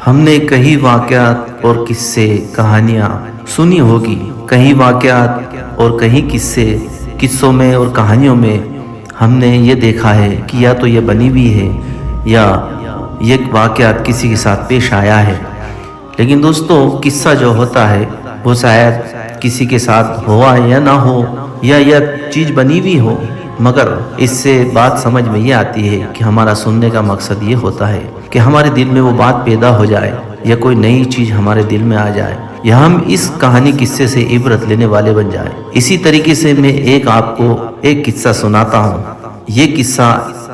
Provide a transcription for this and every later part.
ہم نے کئی واقعات اور قصے کہانیاں سنی ہوگی، کئی واقعات اور کئی قصوں میں اور کہانیوں میں ہم نے یہ دیکھا ہے کہ یا تو یہ بنی ہوئی ہے یا یہ واقعات کسی کے ساتھ پیش آیا ہے۔ لیکن دوستو، قصہ جو ہوتا ہے وہ شاید کسی کے ساتھ ہوا یا نہ ہو، یا یہ چیز بنی ہوئی ہو، مگر اس سے بات سمجھ میں یہ آتی ہے کہ ہمارا سننے کا مقصد یہ ہوتا ہے کہ ہمارے دل میں وہ بات پیدا ہو جائے یا کوئی نئی چیز ہمارے دل میں آ جائے یا ہم اس کہانی قصے سے عبرت لینے والے بن جائیں۔ اسی طریقے سے میں آپ کو ایک قصہ سناتا ہوں۔ یہ قصہ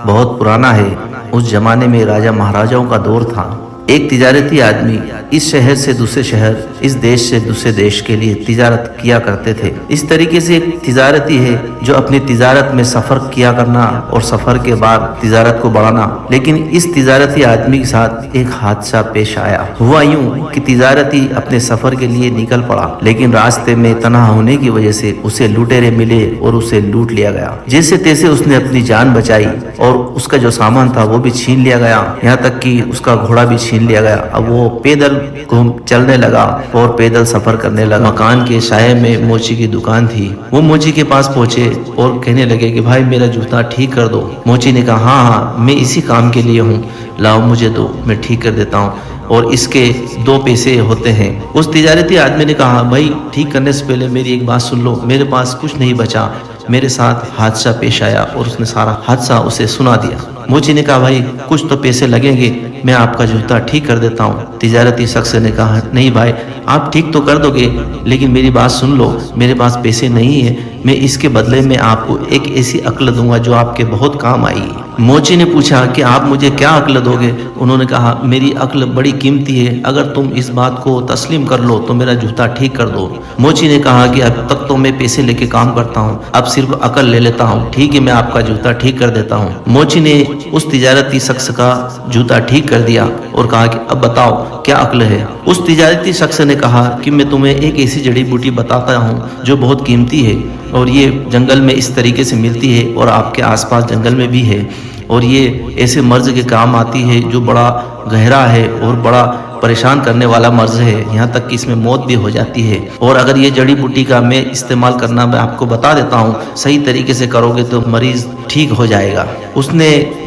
بہت پرانا ہے۔ اس زمانے میں راجہ مہاراجاؤں کا دور تھا۔ ایک تجارتی آدمی اس شہر سے دوسرے شہر، اس دیش سے دوسرے دیش کے لیے تجارت کیا کرتے تھے۔ اس طریقے سے ایک تجارتی ہے جو اپنی تجارت میں سفر کیا کرنا اور سفر کے بعد تجارت کو بڑھانا، لیکن اس تجارتی آدمی کے ساتھ ایک حادثہ پیش آیا۔ ہوا یوں کہ تجارتی اپنے سفر کے لیے نکل پڑا، لیکن راستے میں تنہا ہونے کی وجہ سے اسے لٹیرے ملے اور اسے لوٹ لیا گیا۔ جیسے تیسے اس نے اپنی جان بچائی اور اس کا جو سامان تھا وہ بھی چھین لیا گیا، یہاں تک کہ اس کا گھوڑا بھی چھین لیا گیا۔ اب وہ پیدل چلنے لگا اور پیدل سفر کرنے لگا۔ مکان کے سائے میں موچی کی دکان تھی۔ وہ موچی کے پاس پہنچے اور کہنے لگے کہ بھائی میرا جوتا ٹھیک کر دو۔ موچی نے کہا ہاں میں اسی کام کے لیے ہوں، لاؤ مجھے دو، میں ٹھیک کر دیتا ہوں، اور اس کے 2 پیسے ہوتے ہیں۔ اس تجارتی آدمی نے کہا بھائی ٹھیک کرنے سے پہلے میری ایک بات سن لو، میرے پاس کچھ نہیں بچا، میرے ساتھ حادثہ پیش آیا، اور اس نے سارا حادثہ اسے سنا دیا۔ موچی نے کہا بھائی کچھ تو پیسے لگیں گے، میں آپ کا جوتا ٹھیک کر دیتا ہوں۔ تجارتی شخص نے کہا نہیں بھائی آپ ٹھیک تو کر دو گے، لیکن میری بات سن لو، میرے پاس پیسے نہیں ہیں، میں اس کے بدلے میں آپ کو ایک ایسی عقل دوں گا جو آپ کے بہت کام آئی۔ موچی نے پوچھا کہ آپ مجھے کیا عقل دو گے؟ انہوں نے کہا میری عقل بڑی قیمتی ہے، اگر تم اس بات کو تسلیم کر لو تو میرا جوتا ٹھیک کر دو۔ موچی نے کہا کہ اب تک تو میں پیسے لے کے کام کرتا ہوں، اب صرف عقل لے لیتا ہوں، ٹھیک ہے میں آپ کا جوتا ٹھیک کر دیتا ہوں۔ موچی نے اس تجارتی شخص کا جوتا ٹھیک کر دیا اور کہا کہ اب بتاؤ کیا عقل ہے؟ اس تجارتی شخص نے کہا کہ میں تمہیں ایک ایسی جڑی بوٹی بتاتا ہوں جو بہت قیمتی ہے، اور یہ جنگل میں اس طریقے سے ملتی ہے اور آپ کے آس پاس جنگل میں بھی ہے، اور یہ ایسے مرض کے کام آتی ہے جو بڑا گہرا ہے اور بڑا پریشان کرنے والا مرض ہے، یہاں تک کہ اس میں موت بھی ہو جاتی ہے، اور اگر یہ جڑی بوٹی کا میں استعمال کرنا میں آپ کو بتا دیتا ہوں، صحیح طریقے سے کرو گے تو مریض ٹھیک ہو جائے گا۔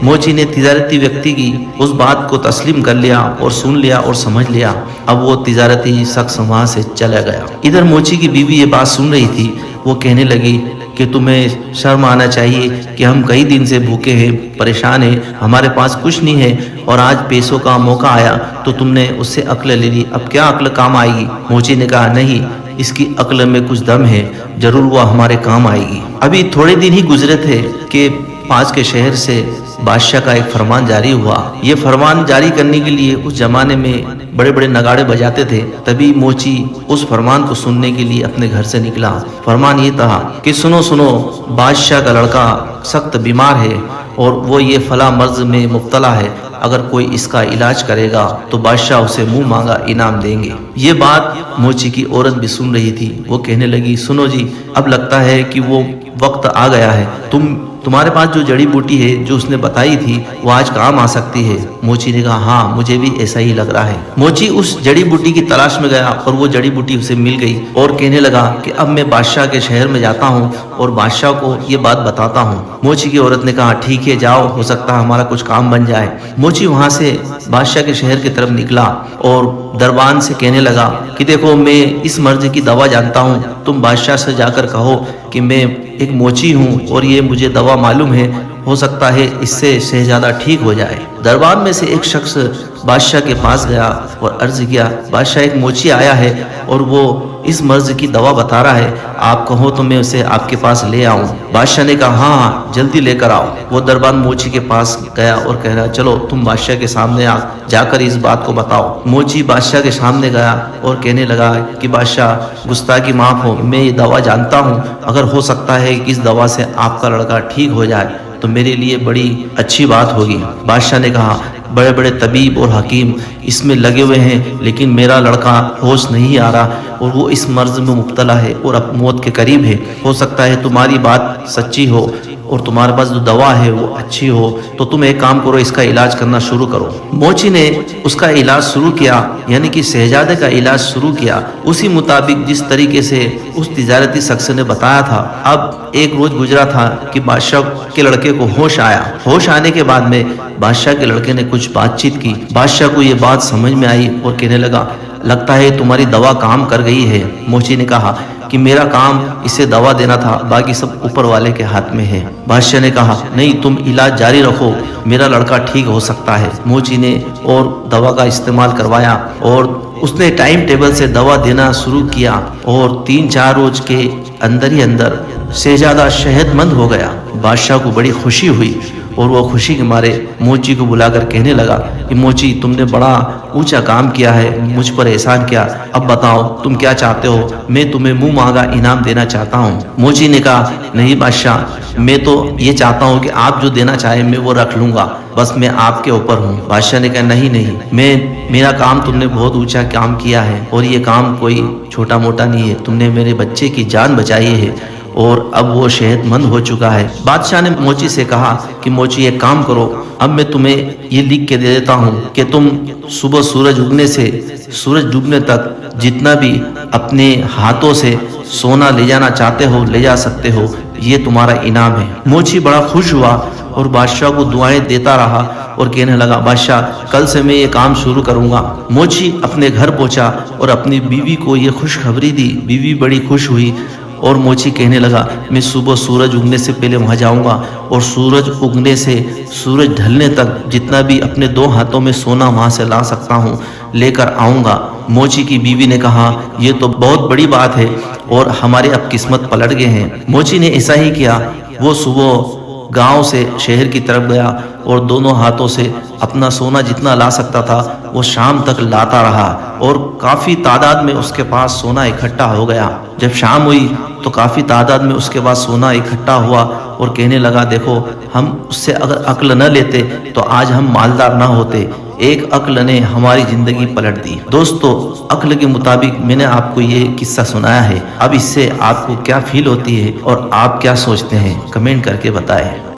موچی نے تجارتی ویکتی کی اس بات کو تسلیم کر لیا اور سن لیا اور سمجھ لیا۔ اب وہ تجارتی شخص وہاں سے چلا گیا۔ ادھر موچی کی بیوی یہ بات سن رہی تھی، وہ کہنے لگی کہ تمہیں شرم آنا چاہیے کہ ہم کئی دن سے بھوکے ہیں، پریشان ہیں، ہمارے پاس کچھ نہیں ہے، اور آج پیسوں کا موقع آیا تو تم نے اس سے عقل لے لی، اب کیا عقل کام آئے گی؟ موچی نے کہا نہیں، اس کی عقل میں کچھ دم ہے، ضرور وہ ہمارے کام آئے گی۔ ابھی تھوڑے دن ہی گزرے تھے کہ پاس کے شہر سے بادشاہ کا ایک فرمان جاری ہوا۔ یہ فرمان جاری کرنے کے لیے اس زمانے میں بڑے بڑے نگاڑے بجاتے تھے۔ تبھی موچی اس فرمان کو سننے کے لیے اپنے گھر سے نکلا۔ فرمان یہ تھا کہ سنو سنو، بادشاہ کا لڑکا سخت بیمار ہے اور وہ یہ فلاں مرض میں مبتلا ہے، اگر کوئی اس کا علاج کرے گا تو بادشاہ اسے منہ مانگا انعام دیں گے۔ یہ بات موچی کی عورت بھی سن رہی تھی۔ وہ کہنے لگی سنو جی، اب لگتا ہے کہ وہ وقت آ گیا ہے، تمہارے پاس جو جڑی بوٹی ہے جو اس نے بتائی تھی وہ آج کام آ سکتی ہے۔ موچی نے کہا ہاں مجھے بھی ایسا ہی لگ رہا ہے۔ موچی اس جڑی بوٹی کی تلاش میں گیا اور وہ جڑی بوٹی اسے مل گئی، اور کہنے لگا کہ اب میں بادشاہ کے شہر میں جاتا ہوں اور بادشاہ کو یہ بات بتاتا ہوں۔ موچی کی عورت نے کہا ٹھیک ہے جاؤ، ہو سکتا ہے ہمارا کچھ کام بن جائے۔ موچی وہاں سے بادشاہ کے شہر کی طرف نکلا اور دربان سے کہنے لگا کہ دیکھو میں اس مرض کی دوا جانتا ہوں، تم بادشاہ سے جا کر کہو کہ میں ایک موچی ہوں اور یہ مجھے دوا معلوم ہے، ہو سکتا ہے اس سے شہزادہ ٹھیک ہو جائے۔ دربار میں سے ایک شخص بادشاہ کے پاس گیا اور عرض کیا بادشاہ ایک موچی آیا ہے اور وہ اس مرض کی دوا بتا رہا ہے، آپ کہو تو میں اسے آپ کے پاس لے آؤں۔ بادشاہ نے کہا ہاں جلدی لے کر آؤ۔ وہ دربان موچی کے پاس گیا اور کہہ رہا چلو تم بادشاہ کے سامنے جا کر اس بات کو بتاؤ۔ موچی بادشاہ کے سامنے گیا اور کہنے لگا کہ بادشاہ گستاخی معاف ہو، میں یہ دوا جانتا ہوں، اگر ہو سکتا ہے کہ اس دوا سے آپ کا لڑکا ٹھیک ہو جائے تو میرے لیے بڑی اچھی بات ہوگی۔ بادشاہ نے کہا بڑے بڑے طبیب اور حکیم اس میں لگے ہوئے ہیں، لیکن میرا لڑکا ہوش نہیں آ رہا اور وہ اس مرض میں مبتلا ہے اور اب موت کے قریب ہے، ہو سکتا ہے تمہاری بات سچی ہو اور تمہارے پاس جو دوا ہے وہ اچھی ہو تو تم ایک کام کرو، اس کا علاج کرنا شروع کرو۔ موچی نے اس کا علاج شروع کیا، یعنی کہ شہزادے کا علاج شروع کیا اسی مطابق جس طریقے سے اس تجارتی شخص نے بتایا تھا۔ اب ایک روز گزرا تھا کہ بادشاہ کے لڑکے کو ہوش آیا۔ ہوش آنے کے بعد میں بادشاہ کے لڑکے نے کچھ بات چیت کی۔ بادشاہ کو یہ بات سمجھ میں آئی اور کہنے لگا، لگتا ہے تمہاری دوا کام کر گئی ہے۔ موچی نے کہا کہ میرا کام اسے دوا دینا تھا، باقی سب اوپر والے کے ہاتھ میں ہے۔ بادشاہ نے کہا نہیں، تم علاج جاری رکھو، میرا لڑکا ٹھیک ہو سکتا ہے۔ موچی نے اور دوا کا استعمال کروایا اور اس نے ٹائم ٹیبل سے دوا دینا شروع کیا اور 3-4 روز کے اندر ہی اندر شہزادہ صحت مند ہو گیا۔ بادشاہ کو بڑی خوشی ہوئی اور وہ خوشی کے مارے موچی کو بلا کر کہنے لگا کہ موچی، تم نے بڑا اونچا کام کیا ہے، مجھ پر احسان کیا، اب بتاؤ تم کیا چاہتے ہو، میں تمہیں منہ مانگا انعام دینا چاہتا ہوں۔ موچی نے کہا نہیں بادشاہ، میں تو یہ چاہتا ہوں کہ آپ جو دینا چاہیں میں وہ رکھ لوں گا، بس میں آپ کے اوپر ہوں۔ بادشاہ نے کہا نہیں، میرا کام تم نے بہت اونچا کام کیا ہے اور یہ کام کوئی چھوٹا موٹا نہیں ہے، تم نے میرے بچے کی جان بچائی ہے اور اب وہ صحت مند ہو چکا ہے۔ بادشاہ نے موچی سے کہا کہ موچی ایک کام کرو، اب میں تمہیں یہ لکھ کے دے دیتا ہوں کہ تم صبح سورج اگنے سے سورج ڈوبنے تک جتنا بھی اپنے ہاتھوں سے سونا لے جانا چاہتے ہو لے جا سکتے ہو، یہ تمہارا انعام ہے۔ موچی بڑا خوش ہوا اور بادشاہ کو دعائیں دیتا رہا اور کہنے لگا بادشاہ کل سے میں یہ کام شروع کروں گا۔ موچی اپنے گھر پہنچا اور اپنی بیوی کو یہ خوشخبری دی۔ بیوی بڑی خوش ہوئی اور موچی کہنے لگا میں صبح سورج اگنے سے پہلے وہاں جاؤں گا اور سورج اگنے سے سورج ڈھلنے تک جتنا بھی اپنے 2 ہاتھوں میں سونا وہاں سے لا سکتا ہوں لے کر آؤں گا۔ موچی کی بیوی نے کہا یہ تو بہت بڑی بات ہے اور ہمارے اب قسمت پلٹ گئے ہیں۔ موچی نے ایسا ہی کیا، وہ صبح گاؤں سے شہر کی طرف گیا اور دونوں ہاتھوں سے اپنا سونا جتنا لا سکتا تھا وہ شام تک لاتا رہا اور کافی تعداد میں اس کے پاس سونا اکٹھا ہو گیا۔ جب شام ہوئی تو کافی تعداد میں اس کے پاس سونا اکٹھا ہوا اور کہنے لگا دیکھو، ہم اس سے اگر عقل نہ لیتے تو آج ہم مالدار نہ ہوتے، ایک عقل نے ہماری زندگی پلٹ دی۔ دوستو، عقل کے مطابق میں نے آپ کو یہ قصہ سنایا ہے، اب اس سے آپ کو کیا فیل ہوتی ہے اور آپ کیا سوچتے ہیں کمنٹ کر کے بتائیں۔